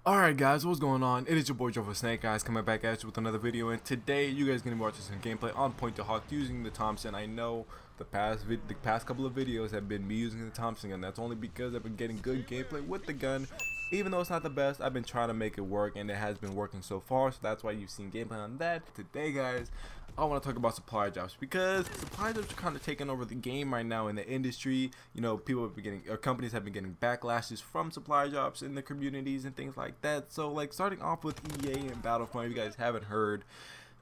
Alright guys, what's going on? It is your boy Joe Snake, guys, coming back at you with another video, and today you guys are going to be watching some gameplay on Point to Hawk using the Thompson. I know the past couple of videos have been me using the Thompson gun. That's only because I've been getting good gameplay with the gun. Even though it's not the best, I've been trying to make it work, and it has been working so far, so that's why you've seen gameplay on that. Today guys, I want to talk about supply drops, because supply drops are kind of taking over the game right now in the industry. You know, people have been getting, or companies have been getting backlashes from supply drops in the communities and things like that. So like, starting off with EA and Battlefront, if you guys haven't heard,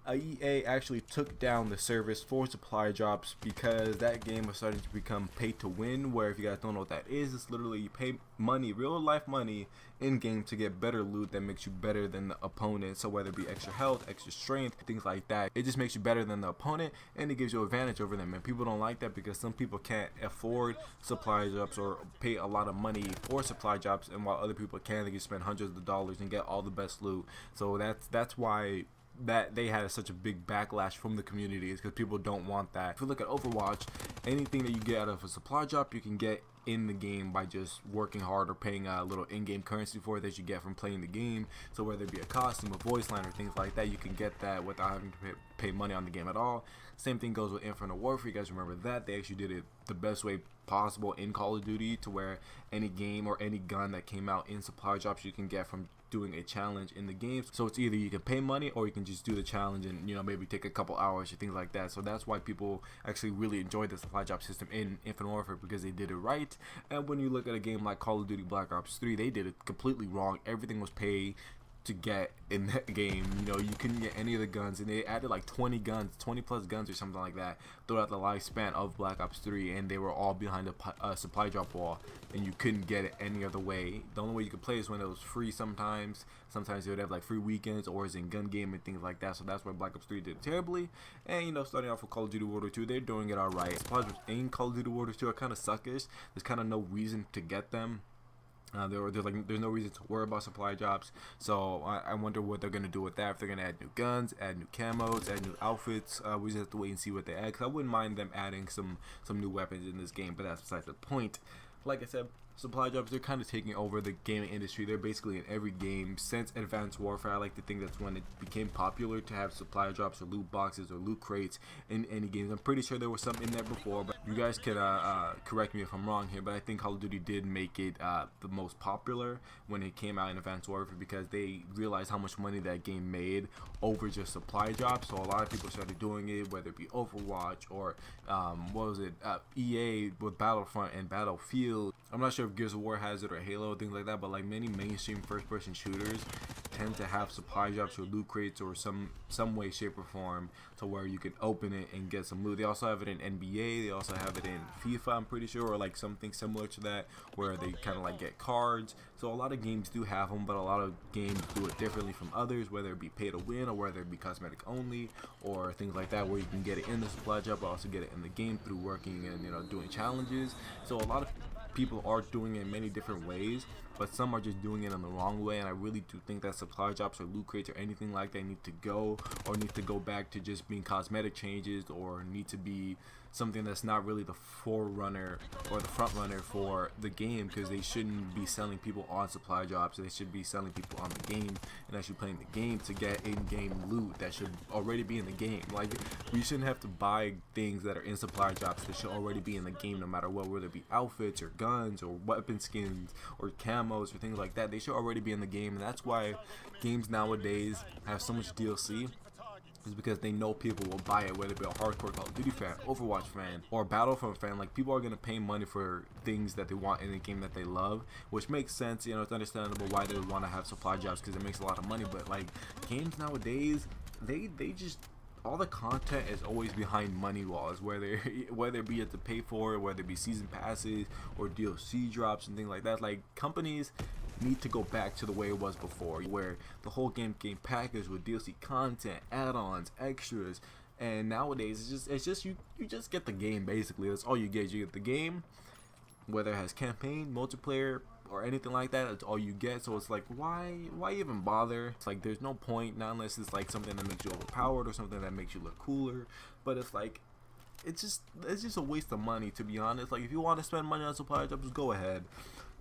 EA actually took down the service for supply drops because that game was starting to become pay to win, where if you guys don't know what that is, it's literally you pay money, real life money in game to get better loot that makes you better than the opponent. So whether it be extra health, extra strength, things like that, it just makes you better than the opponent, and it gives you advantage over them. And people don't like that because some people can't afford supply drops or pay a lot of money for supply drops, and while other people can, they can spend hundreds of dollars and get all the best loot. So that's why that they had such a big backlash from the community, is because people don't want that. If you look at Overwatch, anything that you get out of a supply drop you can get in the game by just working hard or paying a little in-game currency for it that you get from playing the game. So whether it be a costume, a voice line, or things like that, you can get that without having to pay money on the game at all. Same thing goes with Infinite Warfare. You guys remember that they actually did it the best way possible in Call of Duty, to where any game or any gun that came out in supply drops you can get from doing a challenge in the game. So it's either you can pay money or you can just do the challenge and, you know, maybe take a couple hours or things like that. So that's why people actually really enjoyed the supply drop system in Infinite Warfare, because they did it right. And when you look at a game like Call of Duty Black Ops 3, they did it completely wrong. Everything was pay to get in that game. You know, you couldn't get any of the guns, and they added like 20 plus guns or something like that throughout the lifespan of Black Ops 3, and they were all behind a supply drop wall, and you couldn't get it any other way. The only way you could play is when it was free. Sometimes they would have like free weekends, or it's in gun game and things like that. So that's why Black Ops 3 did terribly. And you know, starting off with Call of Duty World War 2, they're doing it alright. Supply drops in Call of Duty World War 2 are kind of suckish. There's kind of no reason to get them. There's no reason to worry about supply drops. So I wonder what they're gonna do with that. If they're gonna add new guns, add new camos, add new outfits. We just have to wait and see what they add. Cause I wouldn't mind them adding some new weapons in this game, but that's besides the point. Like I said, supply drops, they're kind of taking over the gaming industry. They're basically in every game since Advanced Warfare. I like to think that's when it became popular to have supply drops or loot boxes or loot crates in any games. I'm pretty sure there was some in there before, but you guys could correct me if I'm wrong here. But I think Call of Duty did make it the most popular when it came out in Advanced Warfare, because they realized how much money that game made over just supply drops. So a lot of people started doing it, whether it be Overwatch or what was it, EA with Battlefront and Battlefield. I'm not sure if Gears of War has it or Halo, things like that, but like many mainstream first-person shooters tend to have supply drops or loot crates or some way, shape, or form to where you can open it and get some loot. They also have it in NBA. They also have it in FIFA, I'm pretty sure, or like something similar to that, where they kind of like get cards. So a lot of games do have them, but a lot of games do it differently from others, whether it be pay to win or whether it be cosmetic only or things like that, where you can get it in the supply drop but also get it in the game through working and, you know, doing challenges. So a lot of people are doing it in many different ways, but some are just doing it in the wrong way. And I really do think that supply drops or loot crates or anything like that need to go back to just being cosmetic changes, or need to be something that's not really the forerunner or the front runner for the game, because they shouldn't be selling people on supply drops. They should be selling people on the game and actually playing the game to get in-game loot that should already be in the game. Like, we shouldn't have to buy things that are in supply drops that should already be in the game, no matter what, whether it be outfits or guns or weapon skins or camos or things like that. They should already be in the game, and that's why games nowadays have so much DLC, is because they know people will buy it, whether it be a hardcore Call of Duty fan, Overwatch fan, or Battlefront fan. Like, people are going to pay money for things that they want in a game that they love, which makes sense. You know, it's understandable why they would want to have supply drops, because it makes a lot of money. But like, games nowadays, they just, all the content is always behind money walls, whether it be to pay for it, whether it be season passes or DLC drops and things like that. Like, companies need to go back to the way it was before, where the whole game came packaged with DLC content, add-ons, extras. And nowadays it's just you just get the game. Basically, that's all you get. You get the game, whether it has campaign, multiplayer, or anything like that. It's all you get. So it's like, why even bother? It's like, there's no point, not unless it's like something that makes you overpowered or something that makes you look cooler. But it's like, it's just a waste of money, to be honest. Like, if you want to spend money on supply drops, go ahead.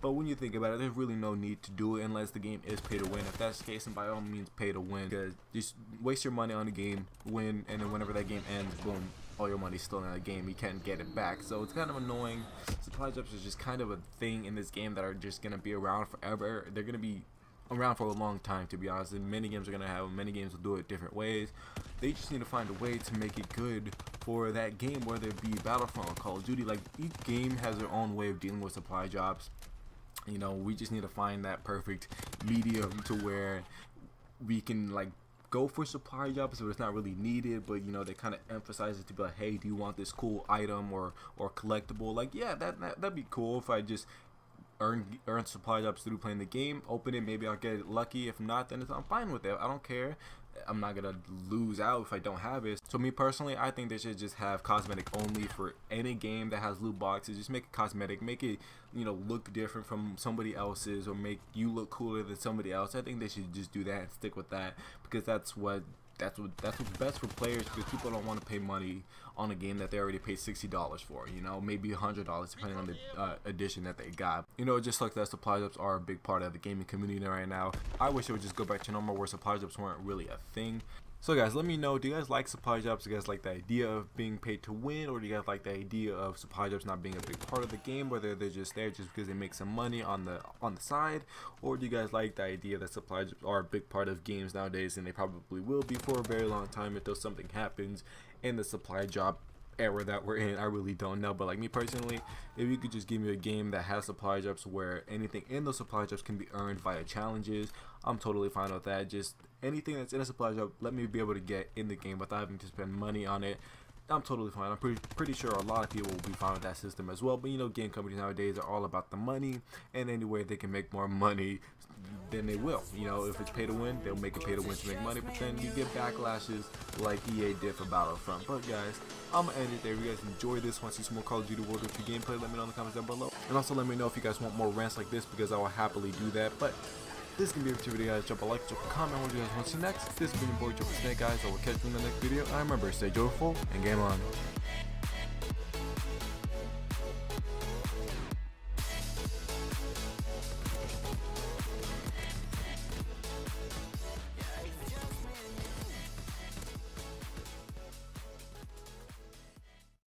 But when you think about it, there's really no need to do it unless the game is pay to win. If that's the case, then by all means pay to win, because just waste your money on the game, win, and then whenever that game ends, boom, all your money's still in that game. You can't get it back. So it's kind of annoying. Supply drops is just kind of a thing in this game that are just gonna be around forever. They're gonna be around for a long time, to be honest, and many games are gonna have them. Many games will do it different ways. They just need to find a way to make it good for that game, whether it be Battlefront or Call of Duty. Like, each game has their own way of dealing with supply drops. You know, we just need to find that perfect medium to where we can like go for supply drops but it's not really needed, but you know, they kind of emphasize it to be like, hey, do you want this cool item or collectible? Like, yeah, that'd be cool if I just earn supply drops through playing the game, open it, maybe I'll get it lucky. If not, then I'm fine with it. I don't care. I'm not gonna lose out if I don't have it. So me personally, I think they should just have cosmetic only for any game that has loot boxes. Just make it cosmetic, make it, you know, look different from somebody else's, or make you look cooler than somebody else. I think they should just do that and stick with that, because that's what's best for players, because people don't want to pay money on a game that they already paid $60 for, you know, maybe $100 depending on the edition that they got. You know, just like that, supply drops are a big part of the gaming community right now. I wish it would just go back to normal where supply drops weren't really a thing. So guys, let me know, do you guys like supply drops? Do you guys like the idea of being paid to win, or do you guys like the idea of supply drops not being a big part of the game, whether they're just there just because they make some money on the side? Or do you guys like the idea that supply drops are a big part of games nowadays, and they probably will be for a very long time until something happens in the supply drop era that we're in? I really don't know, but like me personally, if you could just give me a game that has supply drops where anything in those supply drops can be earned via challenges, I'm totally fine with that. Just anything that's in a supply drop, let me be able to get in the game without having to spend money on it. I'm totally fine. I'm pretty sure a lot of people will be fine with that system as well. But you know, game companies nowadays are all about the money, and any way they can make more money, then they will. You know, if it's pay to win, they'll make it pay to win to make money. But then you get backlashes like EA did for Battlefront. But guys, I'm gonna end it there. If you guys enjoy this, want to see some more Call of Duty World War II gameplay, let me know in the comments down below. And also let me know if you guys want more rants like this, because I will happily do that. But this is gonna be it for the video, guys. Drop a like, drop a comment, what do you guys want to see next. This has been your boy Joe Snake, guys. I will catch you in the next video. And remember, stay joyful and game on.